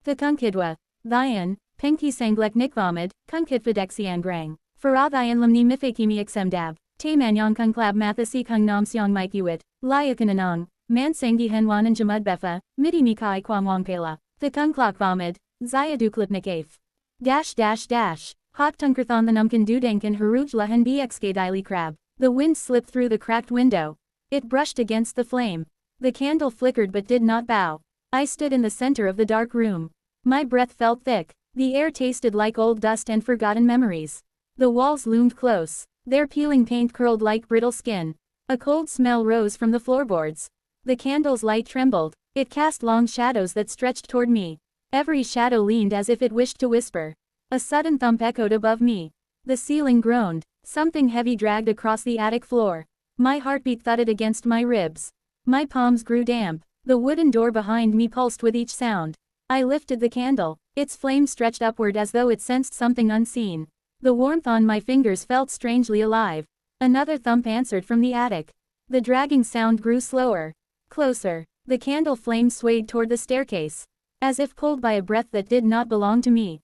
The kunkidwa. Thyan, penki sanglek nikvamid, kunkid fidexiangrang. Farah thyan limni mithakimi exemdab. Taemanyong kunklab mathasi kung nam siong maikiwit. Layakananong. Mansangi henwan and jamudbefa, midi mikai kwamwangpela. The kunklok vomid. Zayaduklipnikaf. Hot tunkerthon the numkin dudankin harujla hen bxk daily crab. The wind slipped through the cracked window. It brushed against the flame. The candle flickered but did not bow. I stood in the center of the dark room. My breath felt thick. The air tasted like old dust and forgotten memories. The walls loomed close. Their peeling paint curled like brittle skin. A cold smell rose from the floorboards. The candle's light trembled. It cast long shadows that stretched toward me. Every shadow leaned as if it wished to whisper. A sudden thump echoed above me. The ceiling groaned. Something heavy dragged across the attic floor. My heartbeat thudded against my ribs. My palms grew damp. The wooden door behind me pulsed with each sound. I lifted the candle. Its flame stretched upward as though it sensed something unseen. The warmth on my fingers felt strangely alive. Another thump answered from the attic. The dragging sound grew slower. Closer. The candle flame swayed toward the staircase. As if pulled by a breath that did not belong to me.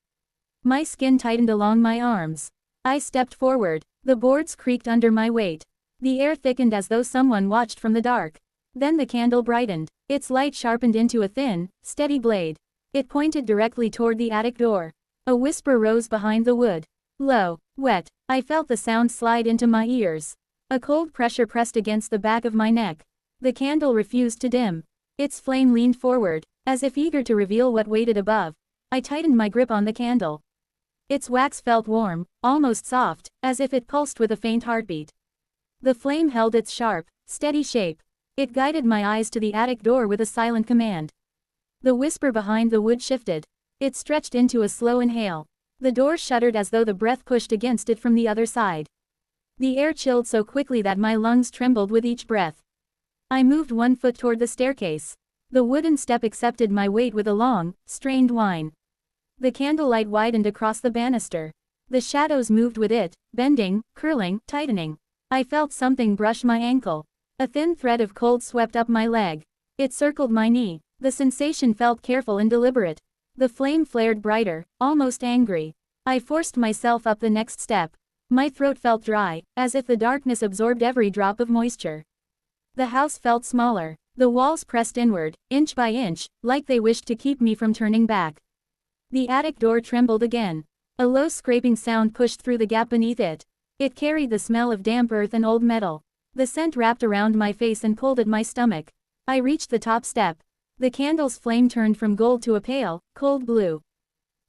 My skin tightened along my arms. I stepped forward. The boards creaked under my weight. The air thickened as though someone watched from the dark. Then the candle brightened. Its light sharpened into a thin, steady blade. It pointed directly toward the attic door. A whisper rose behind the wood. Low, wet. I felt the sound slide into my ears. A cold pressure pressed against the back of my neck. The candle refused to dim. Its flame leaned forward, as if eager to reveal what waited above. I tightened my grip on the candle. Its wax felt warm, almost soft, as if it pulsed with a faint heartbeat. The flame held its sharp, steady shape. It guided my eyes to the attic door with a silent command. The whisper behind the wood shifted. It stretched into a slow inhale. The door shuddered as though the breath pushed against it from the other side. The air chilled so quickly that my lungs trembled with each breath. I moved one foot toward the staircase. The wooden step accepted my weight with a long, strained whine. The candlelight widened across the banister. The shadows moved with it, bending, curling, tightening. I felt something brush my ankle. A thin thread of cold swept up my leg. It circled my knee. The sensation felt careful and deliberate. The flame flared brighter, almost angry. I forced myself up the next step. My throat felt dry, as if the darkness absorbed every drop of moisture. The house felt smaller. The walls pressed inward, inch by inch, like they wished to keep me from turning back. The attic door trembled again. A low scraping sound pushed through the gap beneath it. It carried the smell of damp earth and old metal. The scent wrapped around my face and pulled at my stomach. I reached the top step. The candle's flame turned from gold to a pale, cold blue.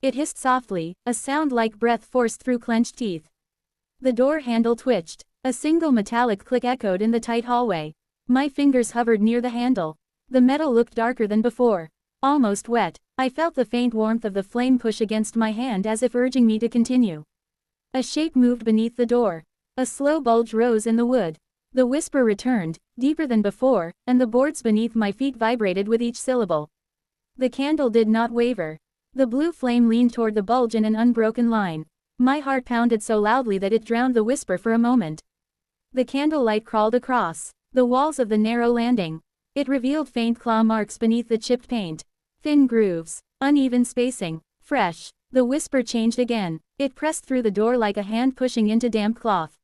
It hissed softly, a sound like breath forced through clenched teeth. The door handle twitched. A single metallic click echoed in the tight hallway. My fingers hovered near the handle. The metal looked darker than before. Almost wet. I felt the faint warmth of the flame push against my hand as if urging me to continue. A shape moved beneath the door. A slow bulge rose in the wood. The whisper returned, deeper than before, and the boards beneath my feet vibrated with each syllable. The candle did not waver. The blue flame leaned toward the bulge in an unbroken line. My heart pounded so loudly that it drowned the whisper for a moment. The candlelight crawled across the walls of the narrow landing. It revealed faint claw marks beneath the chipped paint. Thin grooves, uneven spacing, fresh. The whisper changed again. It pressed through the door like a hand pushing into damp cloth.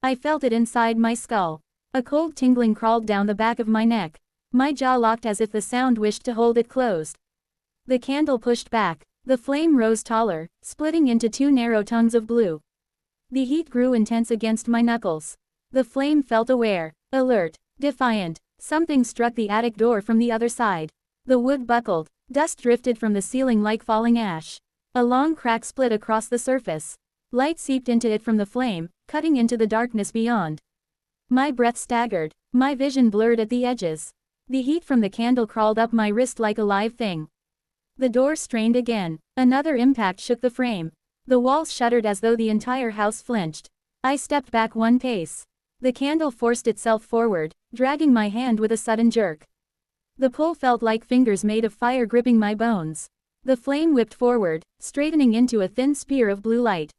I felt it inside my skull. A cold tingling crawled down the back of my neck. My jaw locked as if the sound wished to hold it closed. The candle pushed back. The flame rose taller, splitting into two narrow tongues of blue. The heat grew intense against my knuckles. The flame felt aware, alert, defiant. Something struck the attic door from the other side. The wood buckled. Dust drifted from the ceiling like falling ash. A long crack split across the surface. Light seeped into it from the flame, cutting into the darkness beyond. My breath staggered. My vision blurred at the edges. The heat from the candle crawled up my wrist like a live thing. The door strained again. Another impact shook the frame. The walls shuddered as though the entire house flinched. I stepped back one pace. The candle forced itself forward, dragging my hand with a sudden jerk. The pull felt like fingers made of fire gripping my bones. The flame whipped forward, straightening into a thin spear of blue light.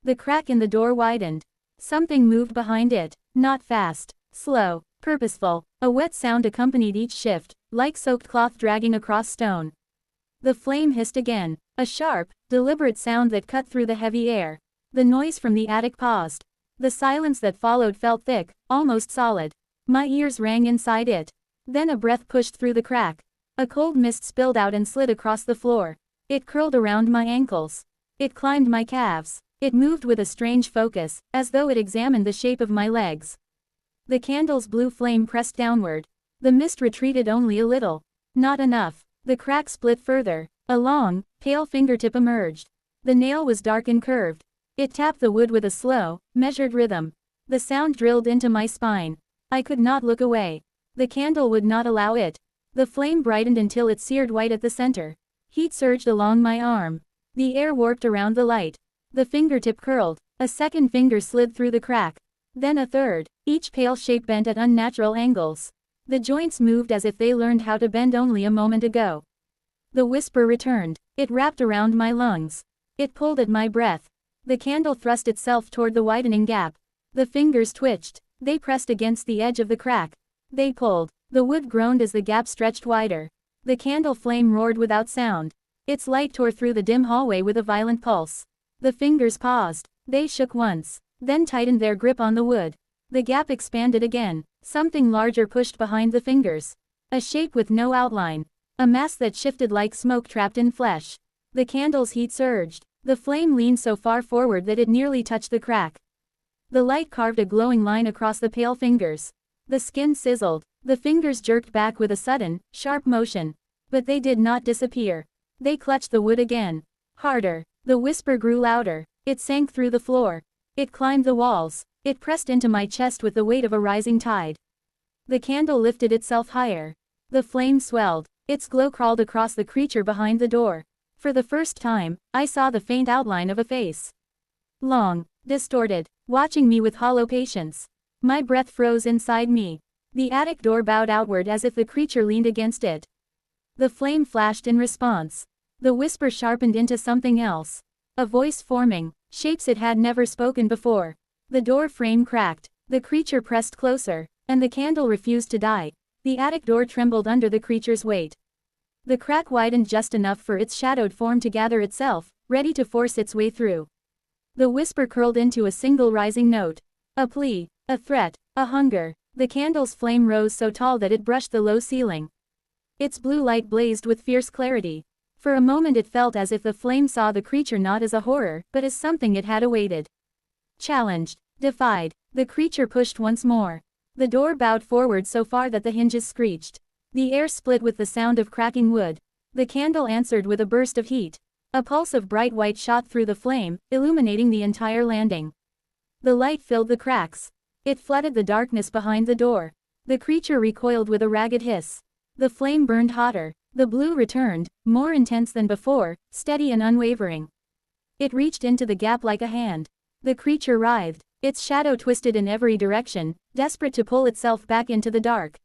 The crack in the door widened. Something moved behind it, not fast, slow, purposeful. A wet sound accompanied each shift, like soaked cloth dragging across stone. The flame hissed again, a sharp, deliberate sound that cut through the heavy air. The noise from the attic paused. The silence that followed felt thick, almost solid. My ears rang inside it. Then a breath pushed through the crack. A cold mist spilled out and slid across the floor. It curled around my ankles. It climbed my calves. It moved with a strange focus, as though it examined the shape of my legs. The candle's blue flame pressed downward. The mist retreated only a little. Not enough. The crack split further. A long, pale fingertip emerged. The nail was dark and curved. It tapped the wood with a slow, measured rhythm. The sound drilled into my spine. I could not look away. The candle would not allow it. The flame brightened until it seared white at the center. Heat surged along my arm. The air warped around the light. The fingertip curled. A second finger slid through the crack. Then a third, each pale shape bent at unnatural angles. The joints moved as if they learned how to bend only a moment ago. The whisper returned. It wrapped around my lungs. It pulled at my breath. The candle thrust itself toward the widening gap. The fingers twitched. They pressed against the edge of the crack. They pulled. The wood groaned as the gap stretched wider. The candle flame roared without sound. Its light tore through the dim hallway with a violent pulse. The fingers paused. They shook once, then tightened their grip on the wood. The gap expanded again. Something larger pushed behind the fingers. A shape with no outline. A mass that shifted like smoke trapped in flesh. The candle's heat surged. The flame leaned so far forward that it nearly touched the crack. The light carved a glowing line across the pale fingers. The skin sizzled. The fingers jerked back with a sudden, sharp motion. But they did not disappear. They clutched the wood again. Harder. The whisper grew louder. It sank through the floor. It climbed the walls. It pressed into my chest with the weight of a rising tide. The candle lifted itself higher. The flame swelled. Its glow crawled across the creature behind the door. For the first time, I saw the faint outline of a face. Long, distorted, watching me with hollow patience. My breath froze inside me. The attic door bowed outward as if the creature leaned against it. The flame flashed in response. The whisper sharpened into something else. A voice forming, shapes it had never spoken before. The door frame cracked. The creature pressed closer, and the candle refused to die. The attic door trembled under the creature's weight. The crack widened just enough for its shadowed form to gather itself, ready to force its way through. The whisper curled into a single rising note. A plea, a threat, a hunger. The candle's flame rose so tall that it brushed the low ceiling. Its blue light blazed with fierce clarity. For a moment it felt as if the flame saw the creature not as a horror, but as something it had awaited. Challenged, defied, the creature pushed once more. The door bowed forward so far that the hinges screeched. The air split with the sound of cracking wood. The candle answered with a burst of heat. A pulse of bright white shot through the flame, illuminating the entire landing. The light filled the cracks. It flooded the darkness behind the door. The creature recoiled with a ragged hiss. The flame burned hotter. The blue returned, more intense than before, steady and unwavering. It reached into the gap like a hand. The creature writhed. Its shadow twisted in every direction, desperate to pull itself back into the dark.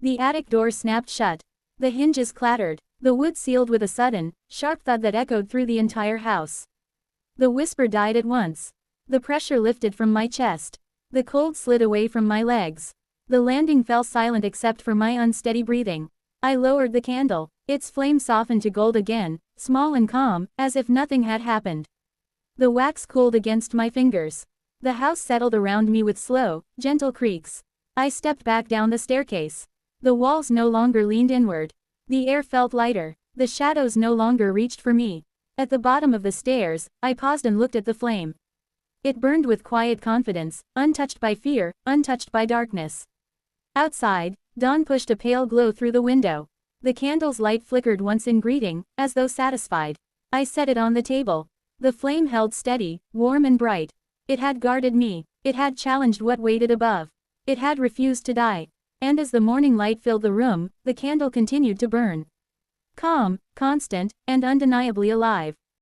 The attic door snapped shut. The hinges clattered. The wood sealed with a sudden, sharp thud that echoed through the entire house. The whisper died at once. The pressure lifted from my chest. The cold slid away from my legs. The landing fell silent except for my unsteady breathing. I lowered the candle. Its flame softened to gold again, small and calm, as if nothing had happened. The wax cooled against my fingers. The house settled around me with slow, gentle creaks. I stepped back down the staircase. The walls no longer leaned inward. The air felt lighter. The shadows no longer reached for me. At the bottom of the stairs, I paused and looked at the flame. It burned with quiet confidence, untouched by fear, untouched by darkness. Outside, dawn pushed a pale glow through the window. The candle's light flickered once in greeting, as though satisfied. I set it on the table. The flame held steady, warm and bright. It had guarded me. It had challenged what waited above. It had refused to die. And as the morning light filled the room, the candle continued to burn. Calm, constant, and undeniably alive.